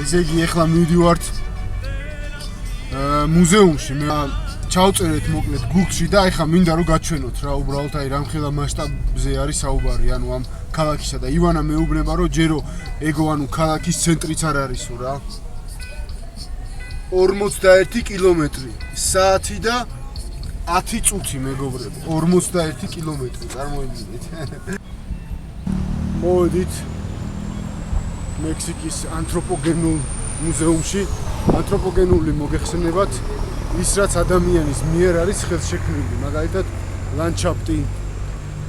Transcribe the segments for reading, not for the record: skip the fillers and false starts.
ესე იგი ეხლა მივდივართ მუზეუმში. მე ჩავწერეთ მოკლედ Google-ში და ეხლა მინდა რომ გაჩვენოთ რა უბრალოდ აი რამხელა მასშტაბზე არის საუბარი, ანუ ამ ქალაქისა და ივანა მეუბნება რომ ჯერო ეგო ანუ ქალაქის ცენტრიც არ არისო რა. 41 კილომეტრი საათი და 10 წუთი მეგობრებო. 41 კილომეტრი წარმოიდგინეთ. მოვედით მექსიკის ანთროპოგენულ მუზეუმში. ანთროპოგენული მოგეხსენებათ ის რაც ადამიანის მიერ არის ხელშექმნილი, მაგალითად ლანდშაფტი,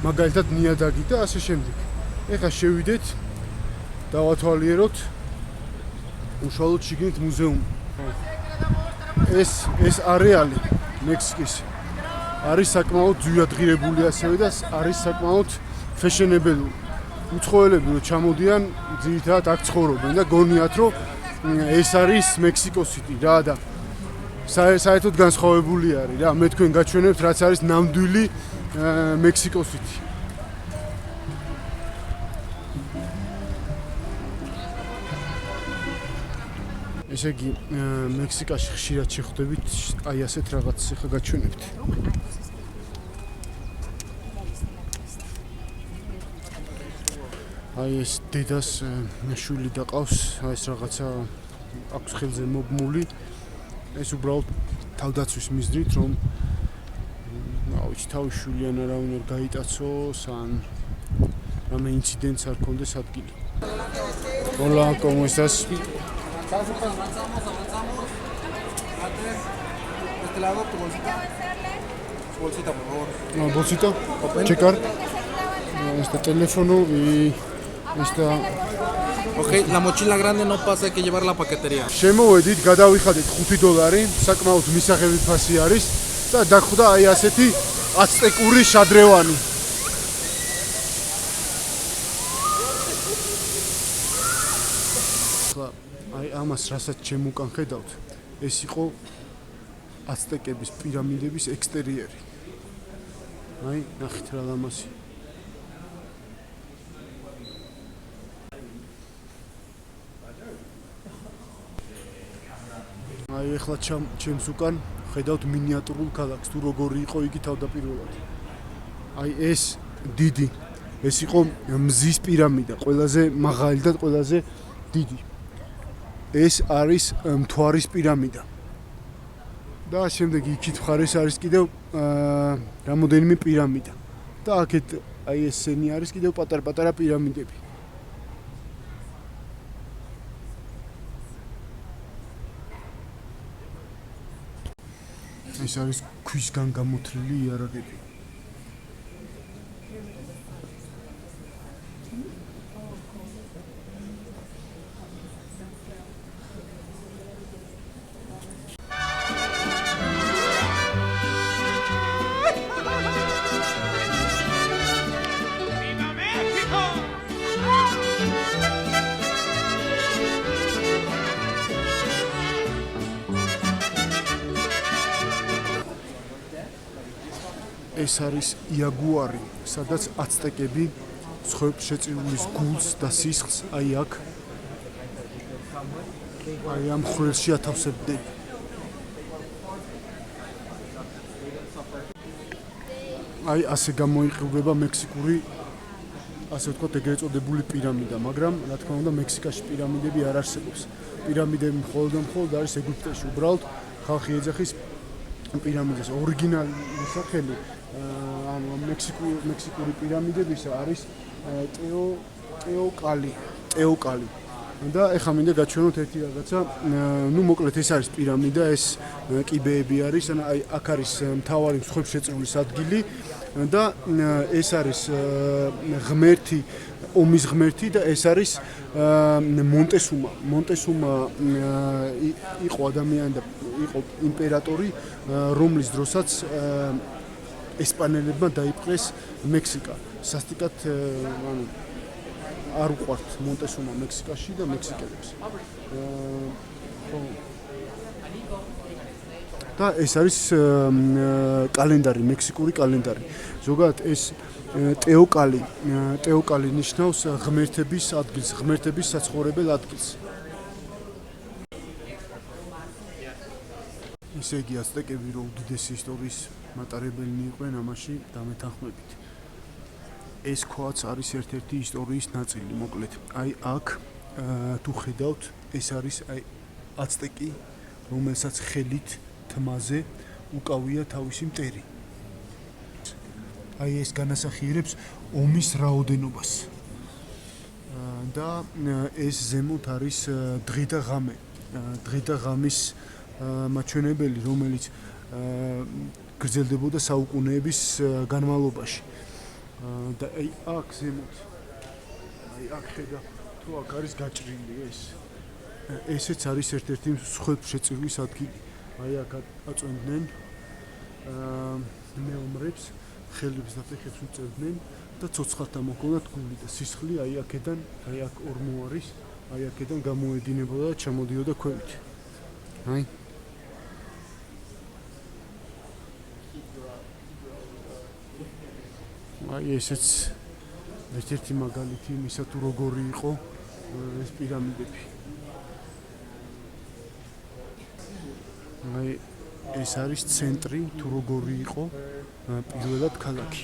მაგალითად ნიადაგი და ასე შემდეგ. ეხლა შევიდეთ, დავათვალიეროთ უშუალოდ შიგნით მუზეუმი. ეს არეალი მექსიკის არის საკმაოდ ძვირადღირებული ასევე და არის საკმაოდ ფეშენებელური. უცხოელები რომ ჩამოდიან, ძირითადად აქ ცხოვრობენ და გონიათ რომ ეს არის მექსიკო-სიტი რა და საერთოდ განსხვავებული არის რა. მე თქვენ გაჩვენებთ რაც არის ნამდვილი მექსიკო-სიტი. ესე იგი მექსიკაში ხშირად შეხვდებით აი ასეთ რაღაცას ახლა გაჩვენებთ. აი ეს დედას შვილი დაყავს, აი ეს რაღაცა აქვს ხელზე მობმული. ეს უბრალოდ თავდაცვის მიზნით რომ თავის შვილი ან არავინ არ გაიტაცოს ან რამე ინციდენტს არ კონდეს ადგილი. Hola, ¿cómo estás? Este lado, tu bolsita. Bolsita, por favor. No, bolsita. Checar. Este teléfono y esta. Ok, la mochila grande no pasa, hay que llevarla a la paquetería. შემოვედით, გადავიხადეთ $5, საკმაოდ მისაღები ფასი არის და დახვდა აი ასეთი აცტეკური შადრევანი. აი ამას რასაც ჩემ უკან ხედავთ, ეს იყო აცტეკების პირამიდების ექსტერიერი. აი, ნახეთ რა ლამაზი. აი ეხლა ჩემს უკან ხედავთ მინიატურულ ქალაქს, თუ როგორი იყო იგი თავდაპირველად. აი ეს დიდი, ეს იყო მზის პირამიდა, ყველაზე მაღალი და ყველაზე დიდი. ეს არის მთვარის პირამიდა. და შემდეგ იქით მხარეს არის კიდევ რამოდენიმე პირამიდა. და აქეთ აი ესენი არის კიდევ პატარ-პატარა პირამიდები. ეს არის ქვისგან გამოთლილი იარაღები. ეს არის იაგუარი, სადაც აცტეკები სხვებს შეწირულის გულს და სისხლს აი აქ აი ამ ხვრელში ათავსებდნენ. აი ასე გამოიყურება მექსიკური ასე ვთქვათ ეგრეთ წოდებული პირამიდა, მაგრამ რა თქმა უნდა მექსიკაში პირამიდები არ არსებობს. პირამიდები მხოლოდ არის ეგვიპტეში. უბრალოდ ხალხი ეძახის პირამიდეს ორიგინალი სახელი ამ მექსიკური პირამიდებისა არის ტეოკალი. და ეხლა მინდა გაჩვენოთ ერთი რაღაცა. ნუ მოკლედ ეს არის პირამიდა, ეს კიბეები არის, აი აქ არის მთავარი მსხვერპლ შეწირულის ადგილი და ეს არის ღმერთი, ომის ღმერთი და ეს არის მონტესუმა. მონტესუმა იყო ადამიანი და იყო იმპერატორი, რომლის დროსაც ესპანელებმა დაიპყრეს მექსიკა. სასტიკად ანუ არ უყვართ მონტესუმა მექსიკაში და მექსიკელებს. და ეს არის კალენდარი, მექსიკური კალენდარი. ზოგადად ეს ტეოკალი ნიშნავს ღმერთების ადგილს, ღმერთების საცხოვრებელ ადგილს. ესე იგი აცტეკები რო უდიდესი ისტორიის მატარებელნი იყვნენ ამაში დამეთანხმებით. ეს ქვაც არის ერთ-ერთი ისტორიის ნაწილი, მოკლედ. აი აქ თუ ხედავთ, ეს არის აი აცტეკი, რომელსაც ხელით თმაზე უკავია თავისი მტერი. აი ეს განასახიერებს ომის რაოდენობას. და ეს ზემოთ არის დღე და ღამე. დღე და ღამის მაჩვენებელი, რომელიც გრძელდებოდა საუკუნეების განმავლობაში. და აი აქ ზემოთ, აი აქ ხედავ, თუ აქ არის გაჭრილი ეს. ესეც არის ერთ-ერთი მსხვერპლშეწირვის ადგილი. აი აქ აწვენდნენ მეომრებს, ხელებს და ფეხებს უწევდნენ და ცოცხალთა მოჰქონდათ გული და სისხლი აი აქედან, აი აქ ორმო არის, აი აქედან გამოედინებოდა და ჩამოდიოდა ქვევით. აი აი ესეც ერთ-ერთი მაგალითი იმისა თუ როგორი იყო ეს პირამიდები. აი ეს არის ცენტრი თუ როგორი იყო პირველად ქალაქი.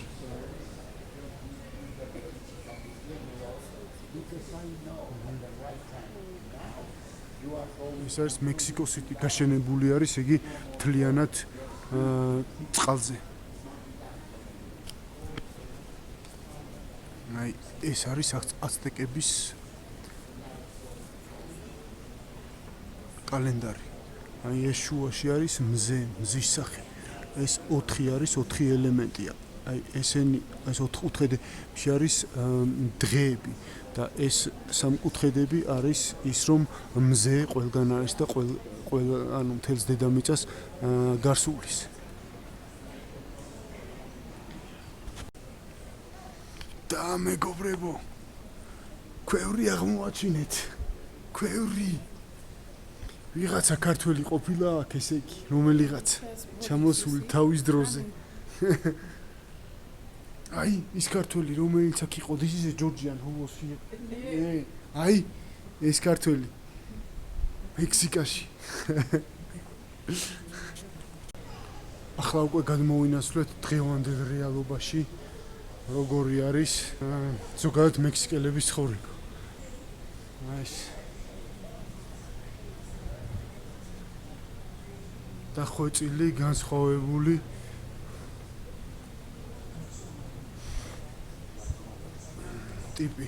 ეს არის მექსიკო სიტი, გაშენებული არის იგი მთლიანად წყალზე. აი ეს არის აცტეკების კალენდარი. აი ეს შუაში არის მზე, მზის სახე. ეს 4 არის, 4 ელემენტია. აი ესენი, ეს 4 კუთხედებში არის დღეები და ეს სამკუთხედები არის ის, რომ მზე ყველგან არის და ყველა ანუ მთელს დედამიწას გარსულის. და მეგობრებო, ქვევრი აღმოაჩინეთ. ქვევრი. ვიღაცა ქართველი ყოფილა აქ, ესე იგი, რომელიღაც ჩამოსული თავის დროზე. აი, ის ქართველი, რომელიც აქ იყო, ისე ჯორჯიან ჰოვოსი. აი, ეს ქართველი მექსიკაში. ახლა უკვე გადმოვინაცვლეთ დღევანდელ რეალობაში, როგორი არის ზოგადად მექსიკელების ცხოვრება. აი ეს დახვეწილი, განსხვავებული ტიპი.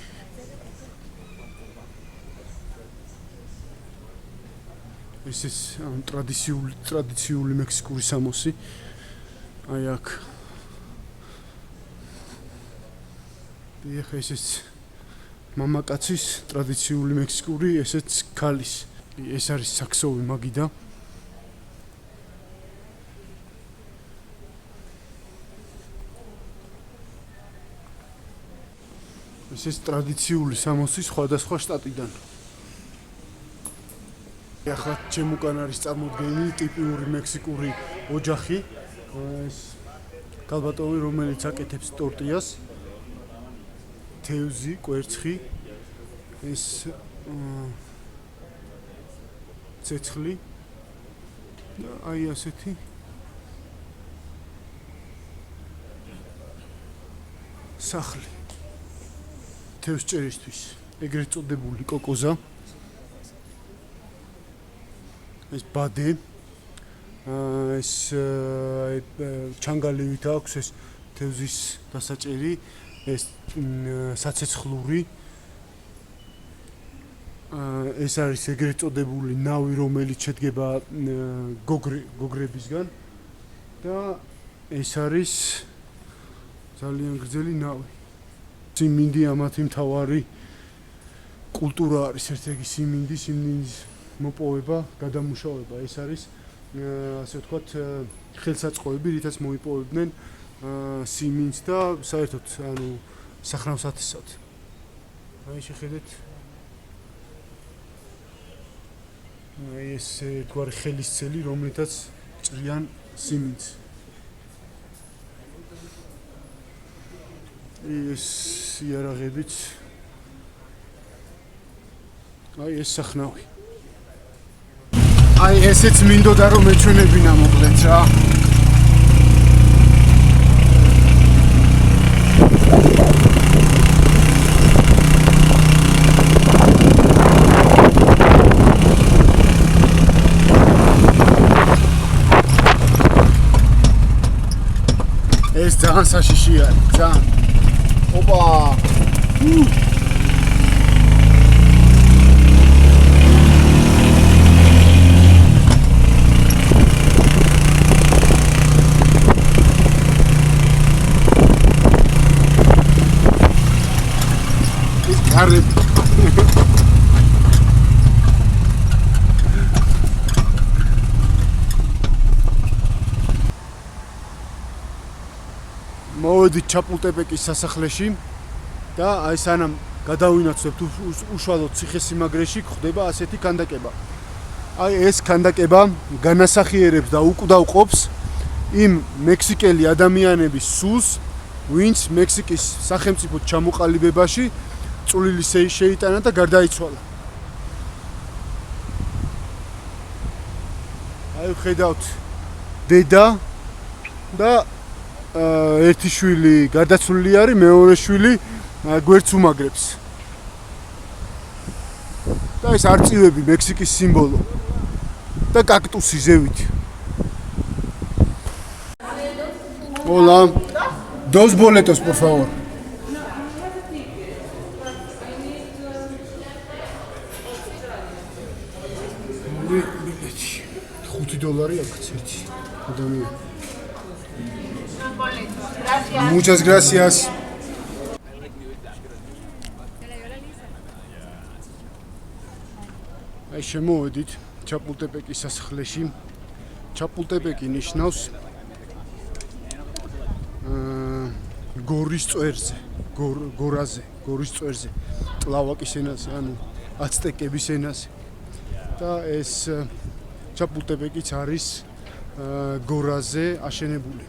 ეს ტრადიციული მექსიკური სამოსი. აი აქ. ეხა ესეც მამაკაცის ტრადიციული მექსიკური, ესეც ქალის. ეს არის საქსოვი მაგიდა. ეს ტრადიციული სამოსი სხვადასხვა შტატიდან. ახლა ჩემ უკან არის წარმოდგენილი ტიპიური მექსიკური ოჯახი. ეს კალბატონი, რომელიც აკეთებს ტორტიას, თევზი, კვერცხი, ეს ცეცხლი და აი ასეთი სახლი. თევზჭერისთვის, ეგრეთ წოდებული კოკოზა. ეს ბადე, ეს ჩანგალივით აქვს ეს თევზის დასაჭერი, ეს საცეცხლური. ეს არის ეგრეთ წოდებული ნავი, რომელიც შედგება გოგრებისგან და ეს არის ძალიან გრძელი ნავი. სიმინდი ამათი მთავარი კულტურა არის, ერთ-ერთი სიმინდის მოპოვება, გადამუშავება. ეს არის ასე ვთქვათ ხელსაწყოები, რითაც მოიპოვებდნენ სიმინდს და საერთოდ ანუ სახნავსათესად. აი შეხედეთ. აი ეს ერთგვარი ხელისცელი, რომლითაც ჭრიან სიმინდს. ეს იარაღებიც. აი ეს სახნავი. აი ესეც მინდოდა რომ ეჩვენებინა მოკლედ რა. ეს ძალიან საშიშია, ძალიან. ოპა. Arre. მოვედით ჩაპულტეპეკის სასახლეში და აი სანამ გადავინაცვლებთ უშუალოდ ციხესიმაგრეში გვხდება ასეთი ქანდაკება. აი ეს ქანდაკება განასახიერებს და უკვდავყოფს იმ მექსიკელი ადამიანების სულს, ვინც მექსიკის სახელმწიფო ჩამოყალიბებაში წვლილი შეიტანა და გარდაიცვალა. აი ხედავთ დედა და ერთი შვილი გარდაცვლილი არის, მეორე შვილი გვერდს უმაგრებს. და ეს არწივები მექსიკის სიმბოლო და კაქტუსი ზევით. Hola. Dos boletos, por favor. $5 აქაც ერთი ადამიანი. Muchas gracias. აი შემოვედით ჩაპულტეპეკის სასახლეში. ჩაპულტეპეკი ნიშნავს გორის წვერზე, გორის წვერზე, ტლავაკის ენაზე, ანუ აცტეკების ენაზე. და ეს ჩაპულტეპეკიც არის გორაზე აშენებული.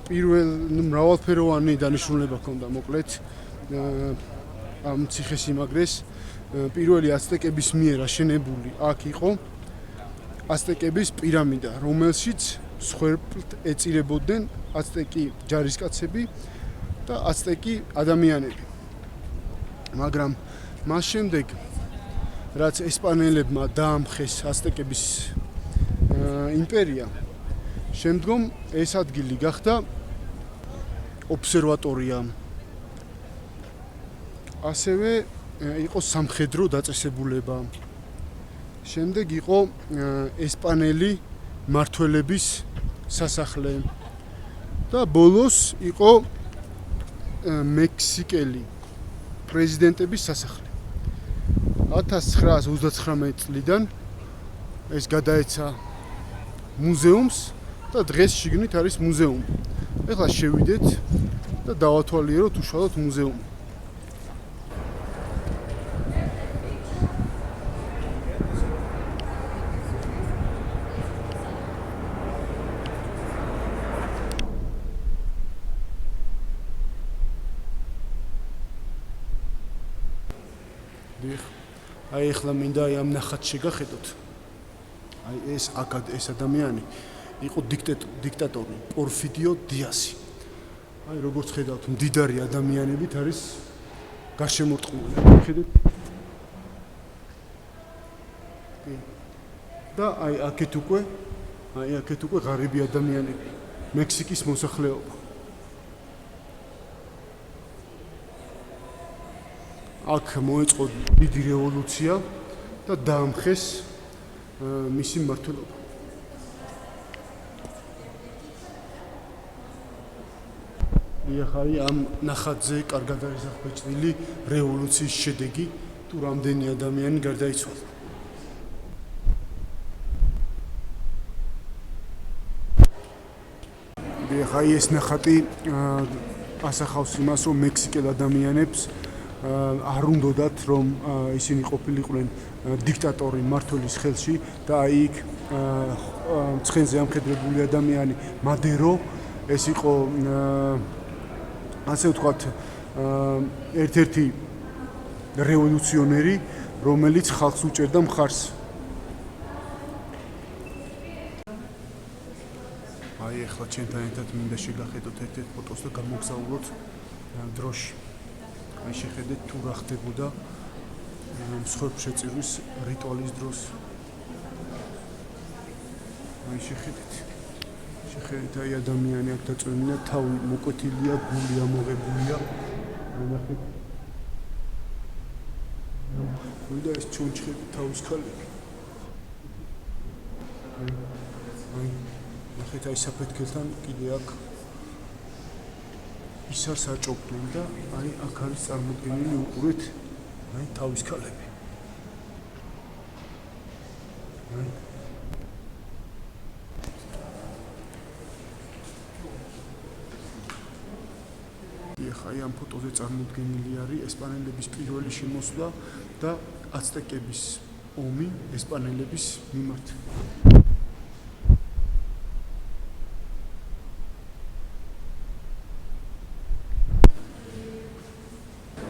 პირველ მრავალფეროვანი დანიშნულება ჰქონდა მოკლედ ამ ციხესიმაგრეს. პირველი აცტეკების მიერ აშენებული აქ იყო აცტეკების პირამიდა, რომელშიც მსხვერპლად ეწირებოდნენ აცტეკი ჯარისკაცები და აცტეკი ადამიანები. მაგრამ მას შემდეგ რაც ესპანელებმა დაამხეს აცტეკების იმპერია, შემდგომ ეს ადგილი გახდა ობსერვატორია. ასევე იყო სამხედრო დაწესებულება. შემდეგ იყო ესპანელი მმართველების სასახლე და ბოლოს იყო მექსიკელი პრეზიდენტების სასახლე. 1939 წლიდან ეს გადაეცა მუზეუმს და დღეს შიგნით არის მუზეუმი. ეხლა შევიდეთ და დავათვალიეროთ უშუალოდ მუზეუმი. აი ახლა მინდა აი ამ ნახატს შეგახედოთ. აი ეს ეს ადამიანი იყო დიქტატორი პორფიდიო დიასი. აი როგორც ხედავთ, მდიდარი ადამიანებით არის გარშემორტყმული. ხედავთ? და აი აქეთ უკვე ღარიბი ადამიანები, მექსიკის მოსახლეობა. აქ მოეწყო დიდი რევოლუცია და დაამხეს მისი მმართველობა. ახალი ამ ნახატზე კარგად არის აღბეჭდილი რევოლუციის შედეგი, თუ რამდენი ადამიანი გარდაიცვალა. ახალი ეს ნახატი ასახავს იმას, რომ მექსიკელ ადამიანებს არ უნდათ რომ ისინი ყოფილიყვნენ დიქტატორი მმართველის ხელში და აი იქ ცხენზე ამხედრებული ადამიანი მადერო ეს იყო ასე ვთქვათ ერთ-ერთი რევოლუციონერი, რომელიც ხალხს უჭერდა მხარს. ახლა ჩემთან ერთად მინდა შეგახედოთ ერთ-ერთ ფოტოს და გამოგზაუროთ დროში. აი შეხედეთ თუ რა ხდებოდა მსხვერპლ შეწირვის რიტუალის დროს. აი შეხედეთ აი ადამიანი აქ დაწვენილია, თავი მოკვეთილია, გული ამოღებულია. აი ნახეთ. ვიდა ეს ჩონჩხები თავის ქალები. აი ნახეთ აი საფეთქელთან კიდე აქ ისარ საჭობდნენ და აი აქ არის წარმოდგენილი უყურეთ აი თავის ქალები. აი აი ამ ფოტოზე წარმოდგენილი არის ესპანელების პირველი შემოსვლა და აცტეკების ომი ესპანელების მიმართ.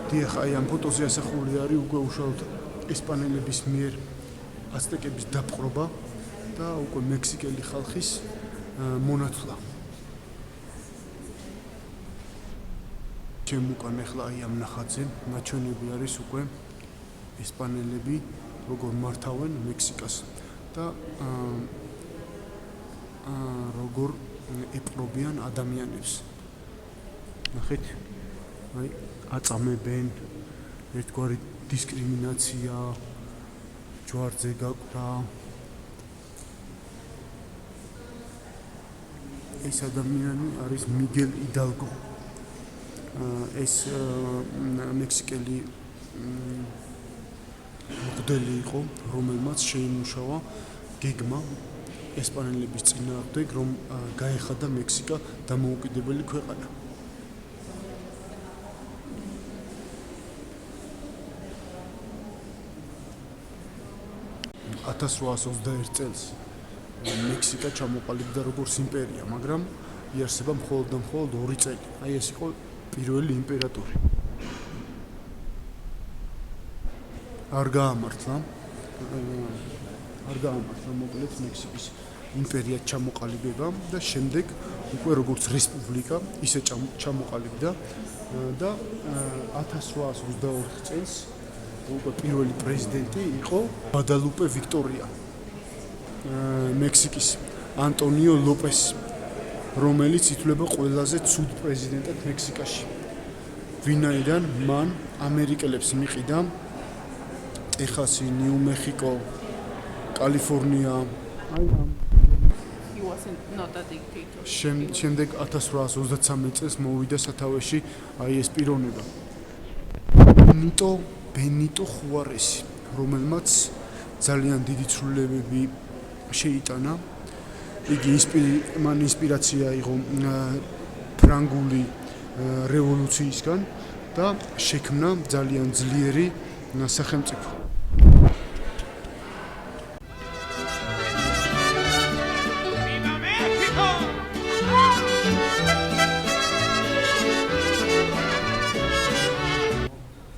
დიახ, აი ამ ფოტოზე ასახული არის უკვე უშუალოდ ესპანელების მიერ აცტეკების დაპყრობა და უკვე მექსიკელი ხალხის მონათლა. ჩემ უკან ახლა აი ამ ნახატზე ნაჩვენები არის უკვე ესპანელები როგორ მართავენ მექსიკას და როგორ ეპყრობიან ადამიანებს. ნახეთ, აი აწამებენ, ერთგვარი დისკრიმინაცია, ჯვარზე გაკვდა. ეს ადამიანი არის მიგელ იდალგო. ეს მექსიკელი მღვდელი იყო, რომელმაც შეიმუშავა გეგმა ესპანელების წინააღმდეგ, რომ გაეხადა მექსიკა დამოუკიდებელი ქვეყანა. $1821 წელს მექსიკა ჩამოყალიბდა როგორც იმპერია, მაგრამ იარსება მხოლოდ და მხოლოდ 2 წელი. აი ეს იყო პირველი იმპერატორი. არ გაამართლა მოკლედ მექსიკის იმპერიად ჩამოყალიბება და შემდეგ უკვე როგორც რესპუბლიკა ისე ჩამოყალიბდა და 1824 წელს უკვე პირველი პრეზიდენტი იყო გვადალუპე ვიქტორია მექსიკის ანტონიო ლოპესი, რომელიც ითვლება ყველაზე ცუდ პრეზიდენტად მექსიკაში. ვინაიდან მან ამერიკელებს მიყიდა ტეხასი, ნიუ-მეხიკო, კალიფორნია. აი ამ შემდეგ 1833 წელს მოვიდა სათავეში აი ეს პიროვნება. ბენიტო ხუარესი, რომელმაც ძალიან დიდი ცვლილებები შეიტანა. იგი მან ინსპირაცია იღო ფრანგული რევოლუციისგან და შექმნა ძალიან ძლიერი სახელმწიფო.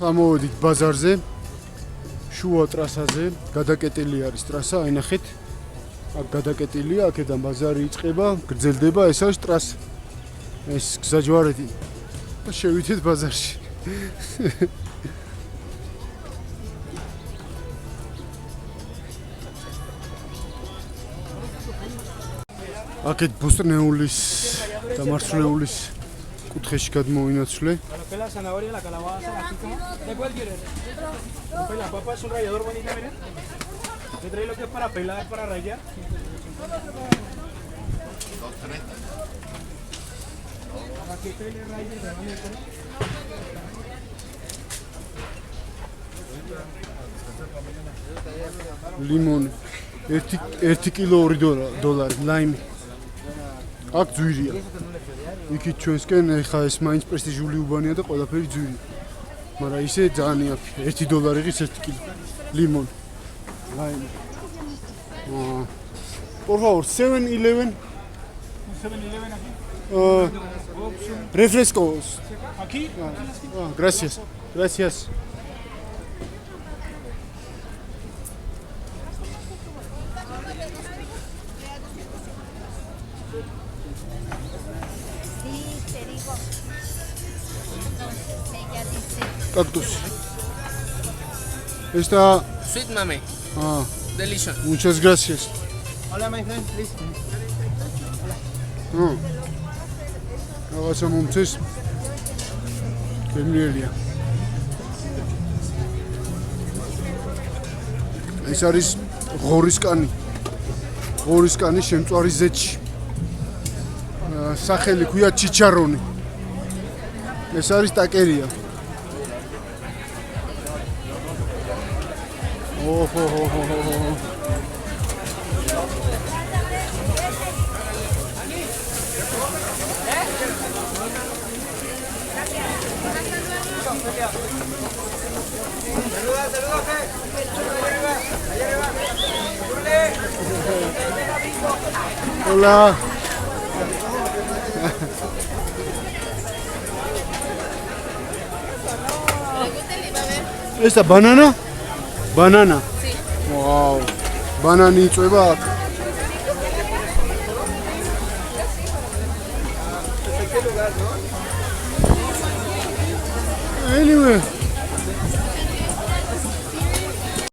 ამოვედით ბაზარზე, შუა ტრასაზე, გადაკეტილი არის ტრასა, აი ნახეთ. აქ გადაკეტილია, აქედან ბაზარი იწყება, გრძელდება, ეს არის ტრასა. ეს გზაჯვარედი და შევიდეთ ბაზარში. აქეთ ბოსტნეულის და მარცვლეულის კუთხეში გადმოვინაცვლე. ¿Te trae lo que es para pelar, para rayar? Aquí trae el rayer de limón. 1 კილო $2 ლაიმი. აქ ძვირია. იქით ჩვენსკენ ეხა ეს მაინც პრესტიჟული უბანია და ყველაფერი ძვირია. მაგრამ ისე ძალიან იაფია. $1 ღირს 1 კილო limón. Lime. Por favor, 7-Eleven. 7-Eleven aquí. Refrescos. ¿Aquí? Gracias. Gracias. cactus. Esta Sweet mame. Delicious. Muchas gracias. Hola, my friend, please. Რაღაცა მომწეს. გემრიელია. ეს არის ღორისკანი. ღორისკანი შემწვარი ზეთში. სახელი ქვია ჩიჩარონი. ეს არის ტაკერია. ოჰო. Hola. ¿Esta banana? Banana. Sí. Wow. Banana იწוება აქ. Anyway.